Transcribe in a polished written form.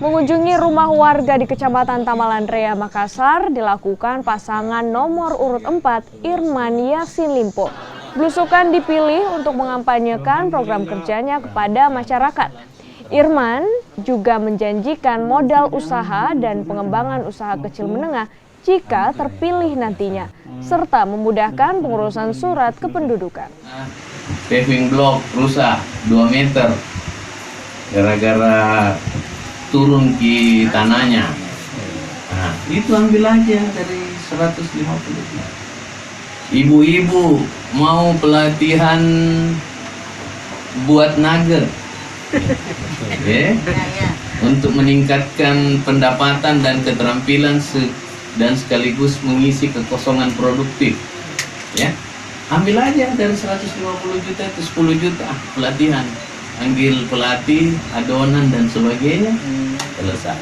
Mengunjungi rumah warga di Kecamatan Tamalan Raya, Makassar dilakukan pasangan nomor urut 4 Irman Yasin Limpo. Belusukan dipilih untuk mengampanyekan program kerjanya kepada masyarakat. Irman juga menjanjikan modal usaha dan pengembangan usaha kecil menengah jika terpilih nantinya, serta memudahkan pengurusan surat kependudukan. Paving block rusak 2 meter gara-gara turun ke tanahnya. Nah, itu ambil aja dari 150. Ibu-ibu mau pelatihan buat nugget, untuk meningkatkan pendapatan dan keterampilan dan sekaligus mengisi kekosongan produktif, ya. Ambil aja dari 150 juta itu 10 juta pelatihan, ambil pelatih, adonan dan sebagainya, selesai.